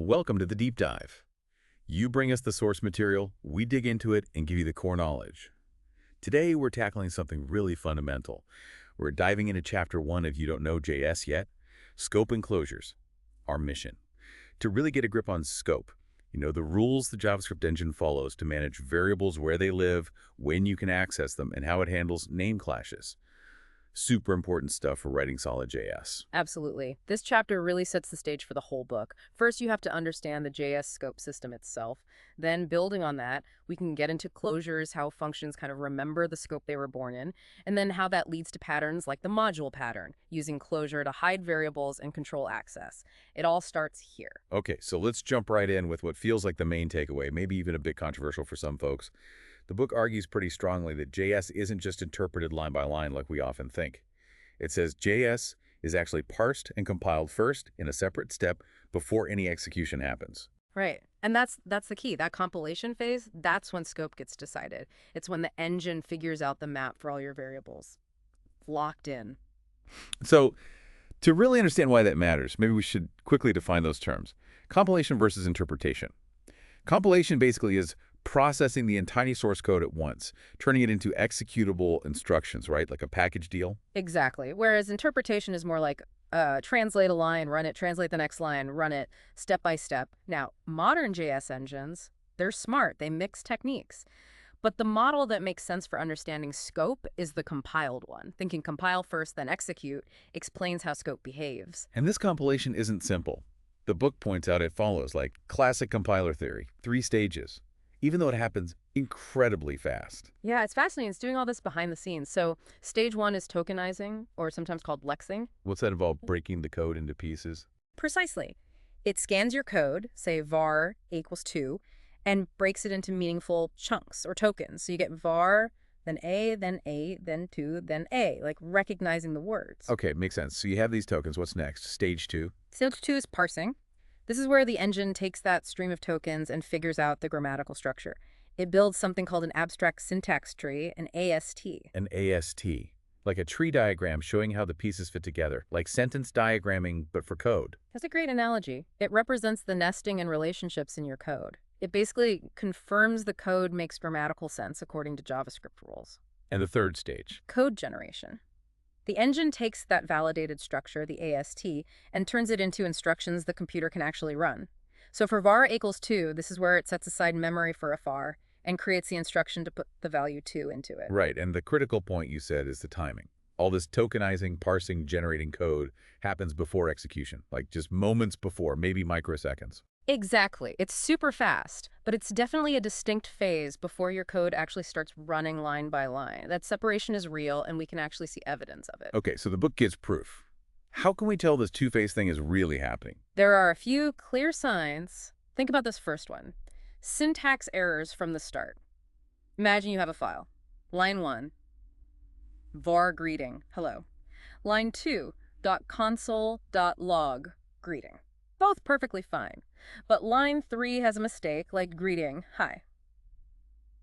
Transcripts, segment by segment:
Welcome to the deep dive. You bring us the source material, we dig into it and give you the core knowledge. Today we're tackling something really fundamental. We're diving into chapter 1 if you don't know JS yet, scope and closures, our mission. To really get a grip on scope, the rules the JavaScript engine follows to manage variables, where they live, when you can access them, and how it handles name clashes. Super important stuff for writing solid JS. Absolutely. This chapter really sets the stage for the whole book. First, you have to understand the JS scope system itself. Then, building on that, we can get into closures, how functions kind of remember the scope they were born in, and then how that leads to patterns like the module pattern, using closure to hide variables and control access. It all starts here. Okay, so let's jump right in with what feels like the main takeaway, maybe even a bit controversial for some folks. The book argues pretty strongly that JS isn't just interpreted line by line like we often think. It says JS is actually parsed and compiled first in a separate step before any execution happens. Right. And that's the key. That compilation phase, that's when scope gets decided. It's when the engine figures out the map for all your variables. Locked in. So, to really understand why that matters, maybe we should quickly define those terms. Compilation versus interpretation. Compilation basically is processing the entire source code at once, turning it into executable instructions, right? Like a package deal. Exactly. Whereas interpretation is more like translate a line, run it, translate the next line, run it, step by step. Now, modern JS engines, they're smart. They mix techniques. But the model that makes sense for understanding scope is the compiled one. Thinking compile first, then execute explains how scope behaves. And this compilation isn't simple. The book points out it follows like classic compiler theory, 3 stages, even though it happens incredibly fast. Yeah, it's fascinating. It's doing all this behind the scenes. So stage 1 is tokenizing, or sometimes called Lexing. What's that involve? Breaking the code into pieces? Precisely. It scans your code, say var equals 2, and breaks it into meaningful chunks or tokens. So you get var, then A, then 2, then A, like recognizing the words. Okay, makes sense. So you have these tokens. What's next? Stage 2? Stage 2 is parsing. This is where the engine takes that stream of tokens and figures out the grammatical structure. It builds something called an abstract syntax tree, an AST. An AST. Like a tree diagram showing how the pieces fit together, like sentence diagramming, but for code. That's a great analogy. It represents the nesting and relationships in your code. It basically confirms the code makes grammatical sense according to JavaScript rules. And the third stage? Code generation. The engine takes that validated structure, the AST, and turns it into instructions the computer can actually run. So for var equals 2, this is where it sets aside memory for a var and creates the instruction to put the value 2 into it. Right, and the critical point you said is the timing. All this tokenizing, parsing, generating code happens before execution, like just moments before, maybe microseconds. Exactly. It's super fast, but it's definitely a distinct phase before your code actually starts running line by line. That separation is real, and we can actually see evidence of it. Okay, so the book gives proof. How can we tell this two-phase thing is really happening? There are a few clear signs. Think about this first one. Syntax errors from the start. Imagine you have a file. Line 1, var greeting, hello. Line 2, .console.log, greeting. Both perfectly fine. But line 3 has a mistake, like greeting, hi.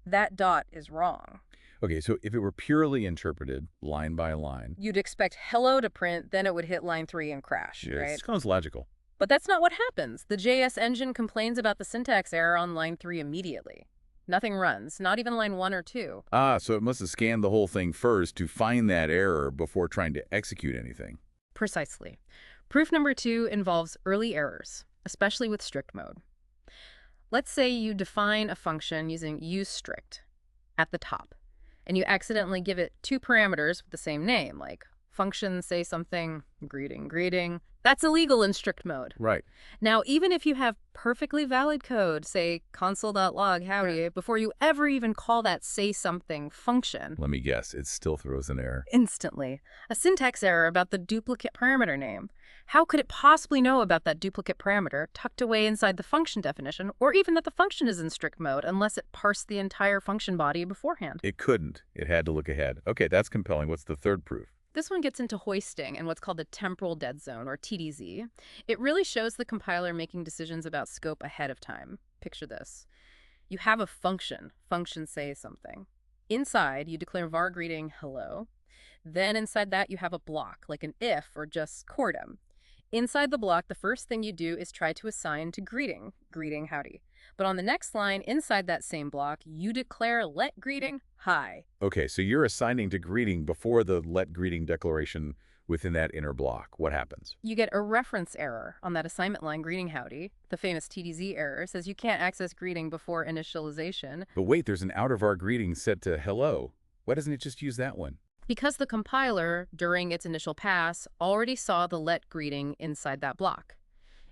That dot is wrong. Okay, so if it were purely interpreted line by line, You'd expect hello to print, then it would hit line 3 and crash, yeah, right? it sounds logical. But that's not what happens. The JS engine complains about the syntax error on line 3 immediately. Nothing runs, not even line 1 or 2. Ah, so it must have scanned the whole thing first to find that error before trying to execute anything. Precisely. Proof number 2 involves early errors, especially with strict mode. Let's say you define a function using useStrict at the top, and you accidentally give it 2 parameters with the same name, like function say something, greeting. That's illegal in strict mode. Right. Now, even if you have perfectly valid code, say console.log howdy, before you ever even call that say something function, Let me guess, it still throws an error. instantly, a syntax error about the duplicate parameter name. How could it possibly know about that duplicate parameter tucked away inside the function definition, or even that the function is in strict mode, unless it parsed the entire function body beforehand? It couldn't. It had to look ahead. Okay, that's compelling. What's the third proof? This one gets into hoisting and what's called the temporal dead zone, or TDZ. It really shows the compiler making decisions about scope ahead of time. Picture this. You have a function say something. Inside, you declare var greeting hello. Then inside that, you have a block, like an if or just coredom. Inside the block, the first thing you do is try to assign to greeting, greeting howdy. But on the next line, inside that same block, you declare let greeting hi. Okay, so you're assigning to greeting before the let greeting declaration within that inner block. What happens? You get a reference error on that assignment line, greeting howdy. The famous TDZ error says you can't access greeting before initialization. But wait, there's an out-of-var greeting set to hello. Why doesn't it just use that one? Because the compiler, during its initial pass, already saw the let greeting inside that block.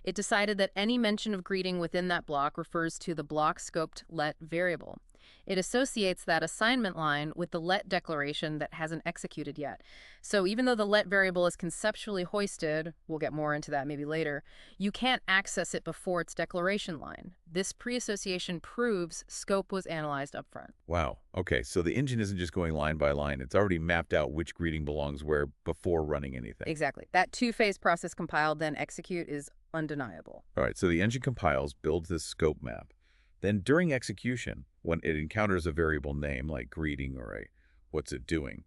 It decided that any mention of greeting within that block refers to the block-scoped let variable. It associates that assignment line with the let declaration that hasn't executed yet. So even though the let variable is conceptually hoisted, we'll get more into that maybe later, you can't access it before its declaration line. This pre-association proves scope was analyzed upfront. Wow. Okay, so the engine isn't just going line by line. It's already mapped out which greeting belongs where before running anything. Exactly. That two-phase process compiled, then execute is undeniable. All right, so the engine compiles, builds this scope map. Then during execution, when it encounters a variable name like greeting or a what's it doing,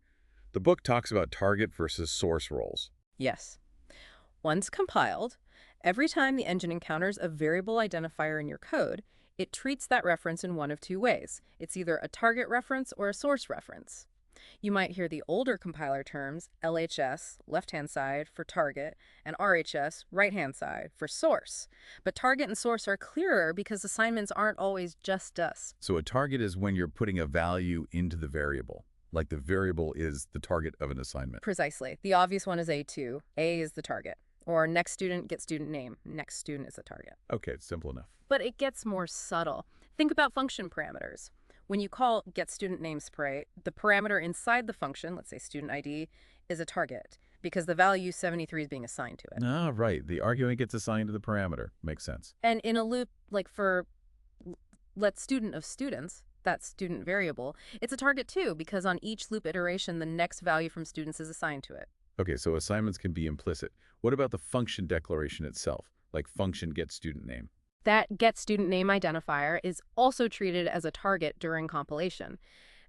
the book talks about target versus source roles. Yes. Once compiled, every time the engine encounters a variable identifier in your code, it treats that reference in one of two ways. It's either a target reference or a source reference. You might hear the older compiler terms LHS, left-hand side, for target, and RHS, right-hand side, for source. But target and source are clearer because assignments aren't always just us. So a target is when you're putting a value into the variable, like the variable is the target of an assignment. Precisely. The obvious one is A2. A is the target. Or next student gets student name. Next student is the target. Okay, it's simple enough. But it gets more subtle. Think about function parameters. When you call getStudentNameSpray, the parameter inside the function, let's say student ID, is a target because the value 73 is being assigned to it. Ah, right. The argument gets assigned to the parameter. Makes sense. And in a loop, like for let student of students, that student variable, it's a target too because on each loop iteration, the next value from students is assigned to it. Okay, so assignments can be implicit. What about the function declaration itself, like function getStudentName? That getStudentName identifier is also treated as a target during compilation.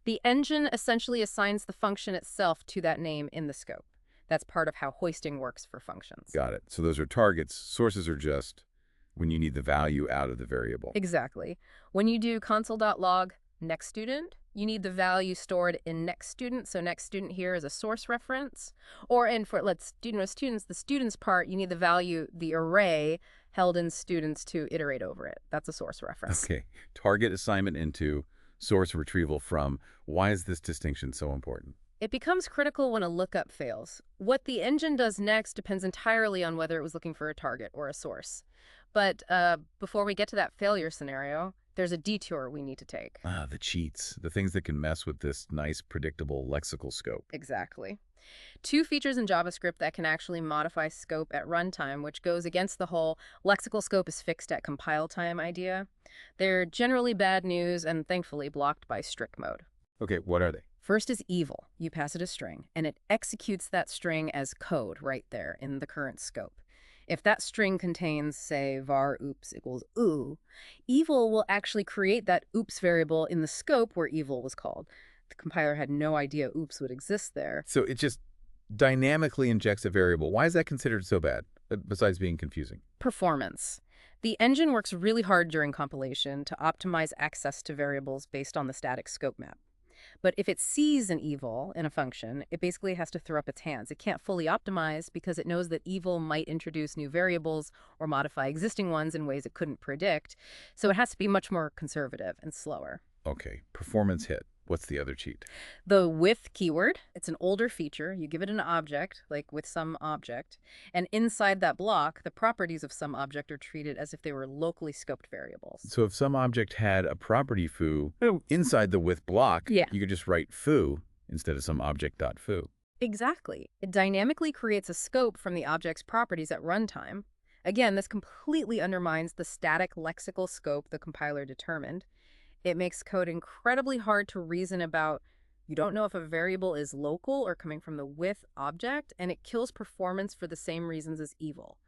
The engine essentially assigns the function itself to that name in the scope. That's part of how hoisting works for functions. Got it. So those are targets. Sources are just when you need the value out of the variable. Exactly. When you do console.log next student, you need the value stored in next student. So next student here is a source reference. Or for let's students, the students part, you need the value, the array held in students to iterate over it. That's a source reference. Okay. Target assignment into, source retrieval from. Why is this distinction so important? It becomes critical when a lookup fails. What the engine does next depends entirely on whether it was looking for a target or a source. But before we get to that failure scenario, there's a detour we need to take. Ah, the cheats, the things that can mess with this nice, predictable lexical scope. Exactly. Two features in JavaScript that can actually modify scope at runtime, which goes against the whole lexical scope is fixed at compile time idea. They're generally bad news and thankfully blocked by strict mode. Okay, what are they? First is eval. You pass it a string, and it executes that string as code right there in the current scope. If that string contains, say, var oops equals oo, eval will actually create that oops variable in the scope where eval was called. The compiler had no idea oops would exist there. So it just dynamically injects a variable. Why is that considered so bad, besides being confusing? Performance. The engine works really hard during compilation to optimize access to variables based on the static scope map. But if it sees an eval in a function, it basically has to throw up its hands. It can't fully optimize because it knows that eval might introduce new variables or modify existing ones in ways it couldn't predict. So it has to be much more conservative and slower. Okay, performance hit. What's the other cheat? The with keyword, it's an older feature. You give it an object, like with some object, and inside that block, the properties of some object are treated as if they were locally scoped variables. So if some object had a property foo inside the with block, Yeah. you could just write foo instead of some object.foo. Exactly. It dynamically creates a scope from the object's properties at runtime. Again, this completely undermines the static lexical scope the compiler determined. It makes code incredibly hard to reason about. You don't know if a variable is local or coming from the with object, and it kills performance for the same reasons as eval.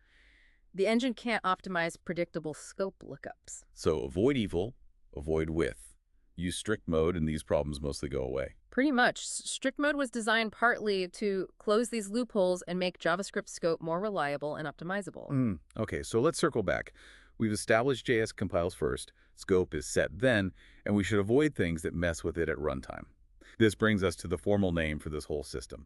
The engine can't optimize predictable scope lookups. So avoid eval, avoid with. Use strict mode, and these problems mostly go away. Pretty much. Strict mode was designed partly to close these loopholes and make JavaScript scope more reliable and optimizable. Okay, so let's circle back. We've established JS compiles first, scope is set then, and we should avoid things that mess with it at runtime. This brings us to the formal name for this whole system,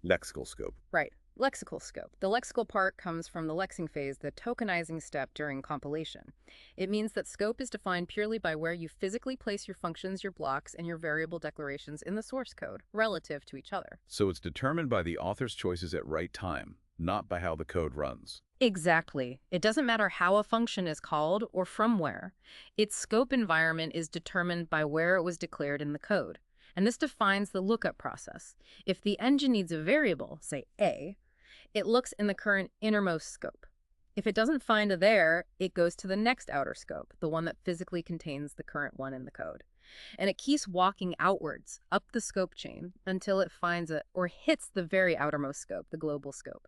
lexical scope. Right. Lexical scope. The lexical part comes from the Lexing phase, the tokenizing step during compilation. It means that scope is defined purely by where you physically place your functions, your blocks, and your variable declarations in the source code relative to each other. So it's determined by the author's choices at write time, not by how the code runs. Exactly. It doesn't matter how a function is called or from where. Its scope environment is determined by where it was declared in the code. And this defines the lookup process. If the engine needs a variable, say A, it looks in the current innermost scope. If it doesn't find a there, it goes to the next outer scope, the one that physically contains the current one in the code. And it keeps walking outwards, up the scope chain, until it finds it or hits the very outermost scope, the global scope.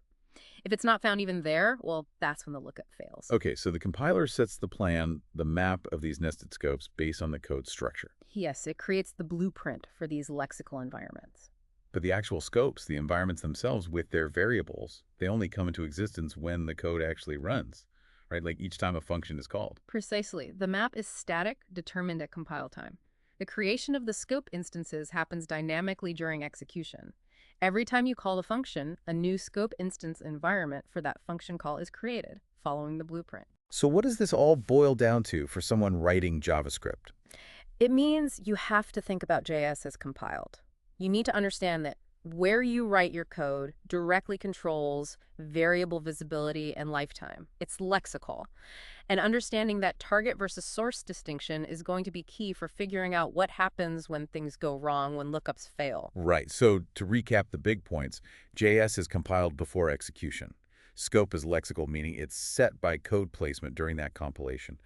If it's not found even there, well, that's when the lookup fails. Okay, so the compiler sets the plan, the map of these nested scopes based on the code structure. Yes, it creates the blueprint for these lexical environments. But the actual scopes, the environments themselves with their variables, they only come into existence when the code actually runs, right? Like each time a function is called. Precisely. The map is static, determined at compile time. The creation of the scope instances happens dynamically during execution. Every time you call a function, a new scope instance environment for that function call is created, following the blueprint. So what does this all boil down to for someone writing JavaScript? It means you have to think about JS as compiled. You need to understand that where you write your code directly controls variable visibility and lifetime. It's lexical. And understanding that target versus source distinction is going to be key for figuring out what happens when things go wrong, when lookups fail. Right, so to recap the big points, JS is compiled before execution. Scope is lexical, meaning it's set by code placement during that compilation.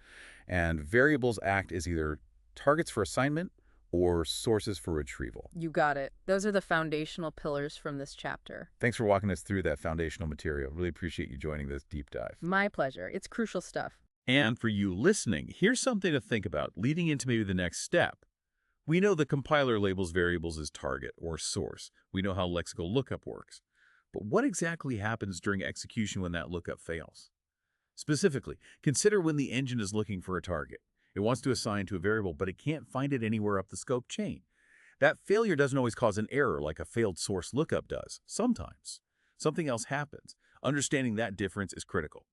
And variables act as either targets for assignment or sources for retrieval. You got it. Those are the foundational pillars from this chapter. Thanks for walking us through that foundational material. Really appreciate you joining this deep dive. My pleasure. It's crucial stuff. And for you listening, here's something to think about leading into maybe the next step. We know the compiler labels variables as target or source. We know how lexical lookup works. But what exactly happens during execution when that lookup fails? Specifically, consider when the engine is looking for a target. It wants to assign to a variable, but it can't find it anywhere up the scope chain. That failure doesn't always cause an error like a failed source lookup does. Sometimes something else happens. Understanding that difference is critical.